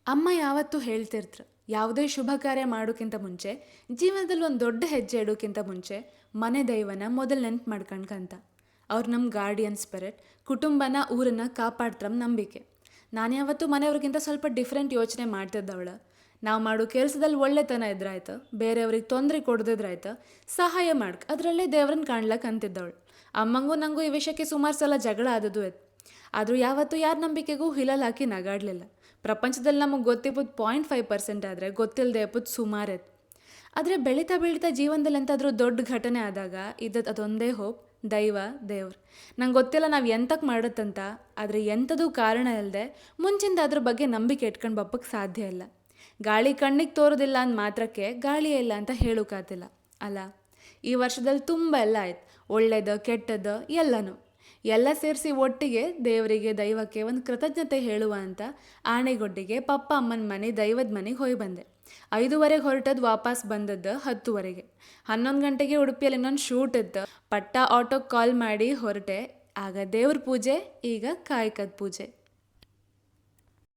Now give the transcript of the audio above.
ಅಮ್ಮ ಯಾವತ್ತೂ ಹೇಳ್ತಿರ್ತ್ರು, ಯಾವುದೇ ಶುಭ ಕಾರ್ಯ ಮಾಡೋಕ್ಕಿಂತ ಮುಂಚೆ, ಜೀವನದಲ್ಲಿ ಒಂದು ದೊಡ್ಡ ಹೆಜ್ಜೆ ಇಡೋಕ್ಕಿಂತ ಮುಂಚೆ ಮನೆ ದೈವನ ಮೊದಲು ನೆನ್ಪು ಮಾಡ್ಕಣ್ಕಂತ. ಅವ್ರು ನಮ್ಮ ಗಾರ್ಡಿಯನ್ ಸ್ಪಿರಿಟ್, ಕುಟುಂಬನ ಊರನ್ನ ಕಾಪಾಡ್ತಾರ ನಂಬಿಕೆ. ನಾನು ಯಾವತ್ತೂ ಮನೆಯವ್ರಿಗಿಂತ ಸ್ವಲ್ಪ ಡಿಫ್ರೆಂಟ್ ಯೋಚನೆ ಮಾಡ್ತಿದ್ದವಳು. ನಾವು ಮಾಡೋ ಕೆಲಸದಲ್ಲಿ ಒಳ್ಳೆತನ ಇದ್ರಾಯ್ತು, ಬೇರೆಯವ್ರಿಗೆ ತೊಂದರೆ ಕೊಡ್ದಿದ್ರಾಯ್ತು, ಸಹಾಯ ಅದರಲ್ಲೇ ದೇವ್ರನ್ನ ಕಾಣ್ಲಕ್ಕೆ ಅಂತಿದ್ದವಳು. ಅಮ್ಮಂಗೂ ನಂಗೂ ಈ ವಿಷಯಕ್ಕೆ ಸುಮಾರು ಸಲ ಜಗಳ ಆದದ್ದು ಇತ್ತು. ಆದರೂ ಯಾವತ್ತೂ ಯಾರ ನಂಬಿಕೆಗೂ ಹಿಲಲ್ ಹಾಕಿ ನಗಾಡಲಿಲ್ಲ. ಪ್ರಪಂಚದಲ್ಲಿ ನಮಗೆ ಗೊತ್ತಿಪ್ಪುದು 0.5% ಆದರೆ ಗೊತ್ತಿಲ್ಲದೆ ಇಪ್ಪುದು ಸುಮಾರು ಇತ್ತು. ಆದರೆ ಬೆಳೀತಾ ಬೆಳೀತಾ ಜೀವನದಲ್ಲಿ ಎಂತಾದರೂ ದೊಡ್ಡ ಘಟನೆ ಆದಾಗ ಇದ್ದದ್ದು ಅದೊಂದೇ ಹೋಪ್, ದೈವ, ದೇವ್ರು. ನಂಗೆ ಗೊತ್ತಿಲ್ಲ ನಾವು ಎಂತಕ್ಕೆ ಮಾಡುತ್ತಂತ, ಆದರೆ ಎಂಥದೂ ಕಾರಣ ಇಲ್ಲದೆ ಮುಂಚಿಂದ ಅದ್ರ ಬಗ್ಗೆ ನಂಬಿಕೆ ಇಟ್ಕೊಂಡು ಬಪ್ಪಕ್ಕೆ ಸಾಧ್ಯ ಇಲ್ಲ. ಗಾಳಿ ಕಣ್ಣಿಗೆ ತೋರೋದಿಲ್ಲ ಅಂದ ಮಾತ್ರಕ್ಕೆ ಗಾಳಿಯೇ ಇಲ್ಲ ಅಂತ ಹೇಳೋಕ್ಕಾತಿಲ್ಲ ಅಲ್ಲ. ಈ ವರ್ಷದಲ್ಲಿ ತುಂಬ ಎಲ್ಲ ಆಯ್ತು, ಒಳ್ಳೇದು ಕೆಟ್ಟದ್ದು ಎಲ್ಲನೂ. ಎಲ್ಲ ಸೇರಿಸಿ ಒಟ್ಟಿಗೆ ದೇವರಿಗೆ ದೈವಕ್ಕೆ ಒಂದು ಕೃತಜ್ಞತೆ ಹೇಳುವ ಅಂತ ಆಣೆಗೊಡ್ಡಿಗೆ ಪಪ್ಪ ಅಮ್ಮನ ಮನೆ ದೈವದ ಮನೆಗೆ ಹೋಗಿ ಬಂದೆ. 5:30 ಹೊರಟದ್ದು, ವಾಪಸ್ ಬಂದದ್ದು 10:00. 11 ಗಂಟೆಗೆ ಉಡುಪಿಯಲ್ಲಿ ಇನ್ನೊಂದು ಶೂಟ್ ಇತ್ತು. ಪಟ್ಟ ಆಟೋಗೆ ಕಾಲ್ ಮಾಡಿ ಹೊರಟೆ. ಆಗ ದೇವ್ರ ಪೂಜೆ, ಈಗ ಕಾಯ್ಕದ ಪೂಜೆ.